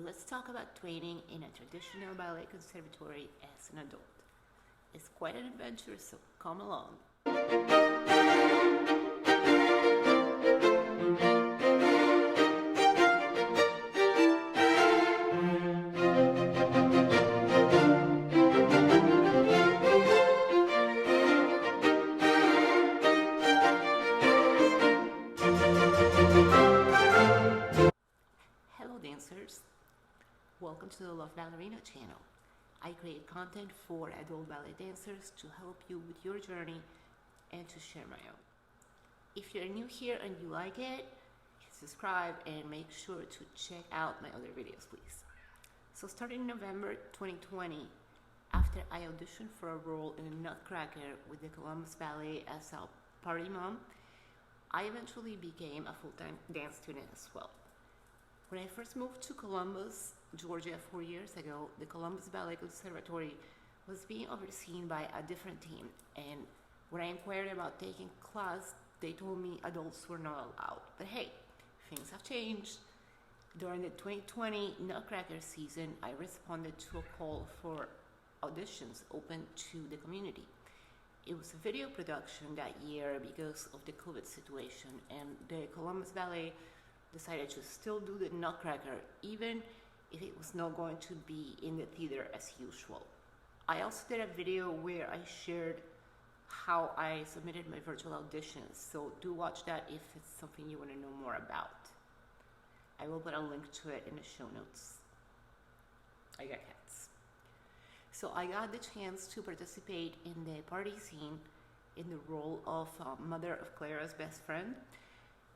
Let's talk about training in a traditional ballet conservatory as an adult. It's quite an adventure, so come along. Hello dancers, welcome to the Love Ballerina channel. I create content for adult ballet dancers to help you with your journey and to share my own. If you're new here and you like it, hit subscribe and make sure to check out my other videos, please. So starting in November 2020, after I auditioned for a role in Nutcracker with the Columbus Ballet as a party mom, I eventually became a full-time dance student as well. When I first moved to Columbus, Georgia 4 years ago, the Columbus Ballet Conservatory was being overseen by a different team, and when I inquired about taking class, they told me adults were not allowed. But hey, things have changed. During the 2020 Nutcracker season, I responded to a call for auditions open to the community. It was a video production that year because of the COVID situation, and the Columbus Ballet decided to still do the Nutcracker even if it was not going to be in the theater as usual. I also did a video where I shared how I submitted my virtual auditions, so do watch that if it's something you want to know more about. I will put a link to it in the show notes. I got cats. So I got the chance to participate in the party scene in the role of mother of Clara's best friend.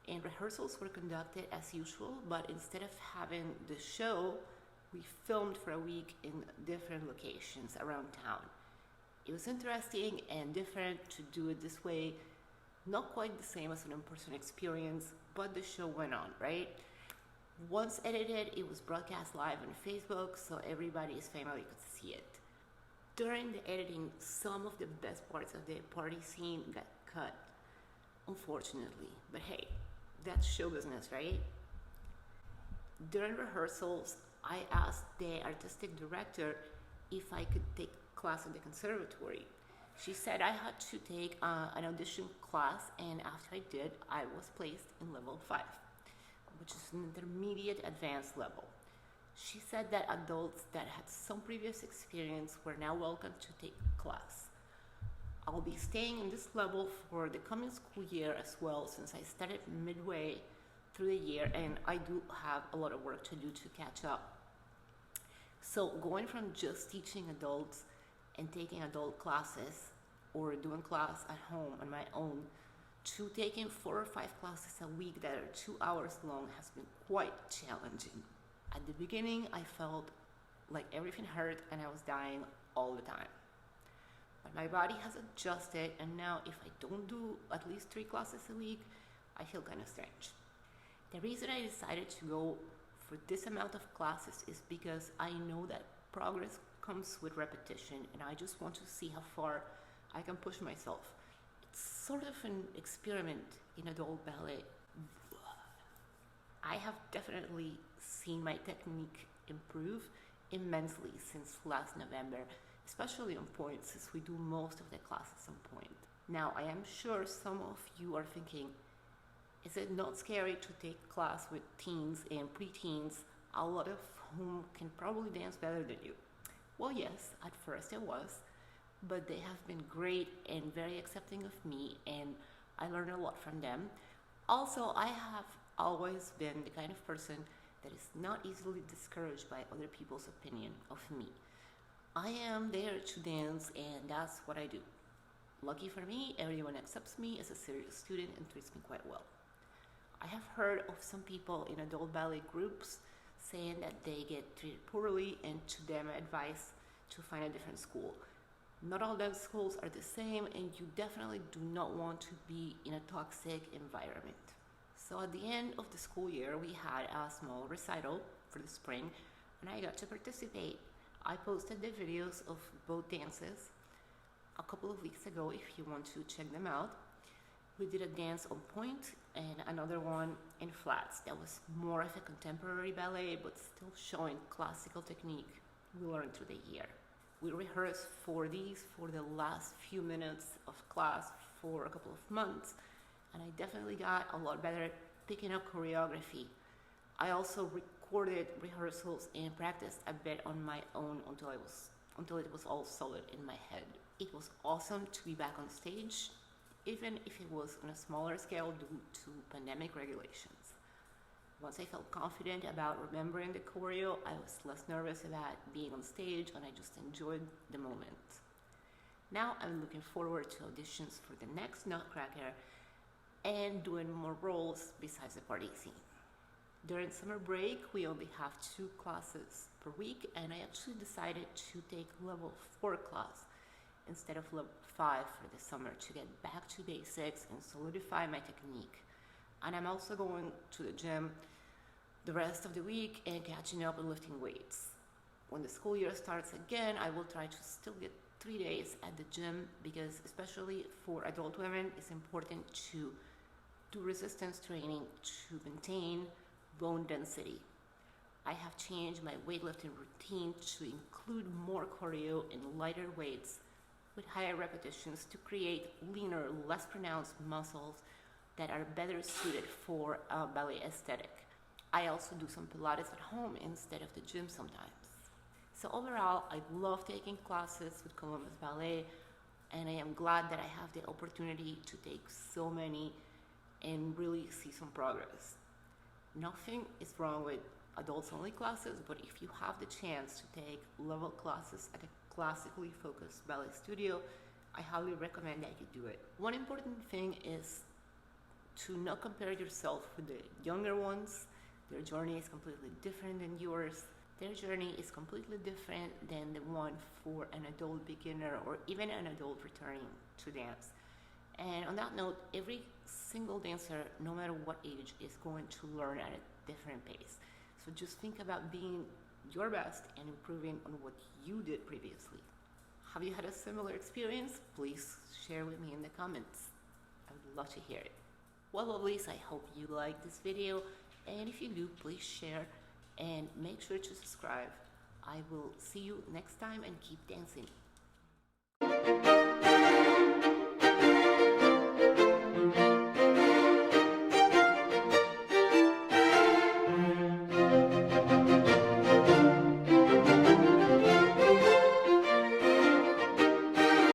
And rehearsals were conducted as usual, but instead of having the show, we filmed for a week in different locations around town. It was interesting and different to do it this way, not quite the same as an in-person experience, but the show went on, right? Once edited, it was broadcast live on Facebook, so everybody's family could see it. During the editing, some of the best parts of the party scene got cut, unfortunately, but hey, that's show business, right? During rehearsals, I asked the artistic director if I could take class at the conservatory. She said I had to take an audition class, and after I did, I was placed in level 5, which is an intermediate advanced level. She said that adults that had some previous experience were now welcome to take class. I'll be staying in this level for the coming school year as well, since I started midway through the year and I do have a lot of work to do to catch up. So going from just teaching adults and taking adult classes or doing class at home on my own to taking 4 or 5 classes a week that are 2 hours long has been quite challenging. At the beginning, I felt like everything hurt and I was dying all the time. But my body has adjusted, and now if I don't do at least 3 classes a week, I feel kind of strange. The reason I decided to go for this amount of classes is because I know that progress comes with repetition, and I just want to see how far I can push myself. It's sort of an experiment in adult ballet. I have definitely seen my technique improve immensely since last November, especially on point, since we do most of the classes on point. Now, I am sure some of you are thinking, is it not scary to take class with teens and preteens, a lot of whom can probably dance better than you? Well, yes, at first it was, but they have been great and very accepting of me, and I learned a lot from them. Also, I have always been the kind of person that is not easily discouraged by other people's opinion of me. I am there to dance, and that's what I do. Lucky for me, everyone accepts me as a serious student and treats me quite well. I have heard of some people in adult ballet groups saying that they get treated poorly, and to them I advise to find a different school. Not all dance schools are the same, and you definitely do not want to be in a toxic environment. So at the end of the school year, we had a small recital for the spring, and I got to participate. I posted the videos of both dances a couple of weeks ago if you want to check them out. We did a dance on point and another one in flats that was more of a contemporary ballet but still showing classical technique we learned through the year. We rehearsed for these for the last few minutes of class for a couple of months, and I definitely got a lot better at picking up choreography. I also recorded rehearsals and practiced a bit on my own until it was all solid in my head. It was awesome to be back on stage, even if it was on a smaller scale due to pandemic regulations. Once I felt confident about remembering the choreo, I was less nervous about being on stage, and I just enjoyed the moment. Now I'm looking forward to auditions for the next Nutcracker and doing more roles besides the party scene. During summer break, we only have 2 classes per week, and I actually decided to take level 4 class instead of level 5 for the summer to get back to basics and solidify my technique. And I'm also going to the gym the rest of the week and catching up on lifting weights. When the school year starts again, I will try to still get 3 days at the gym, because especially for adult women, it's important to do resistance training to maintain bone density. I have changed my weightlifting routine to include more choreo and lighter weights with higher repetitions to create leaner, less pronounced muscles that are better suited for a ballet aesthetic. I also do some Pilates at home instead of the gym sometimes. So overall, I love taking classes with Columbus Ballet, and I am glad that I have the opportunity to take so many and really see some progress. Nothing is wrong with adults only classes, but if you have the chance to take level classes at a classically focused ballet studio, I highly recommend that you do it. One important thing is to not compare yourself with the younger ones. Their journey is completely different than yours. Their journey is completely different than the one for an adult beginner or even an adult returning to dance. And on that note, every single dancer, no matter what age, is going to learn at a different pace. So just think about being your best and improving on what you did previously. Have you had a similar experience? Please share with me in the comments. I would love to hear it. Well, lovelies, I hope you liked this video, and if you do, please share and make sure to subscribe. I will see you next time, and keep dancing.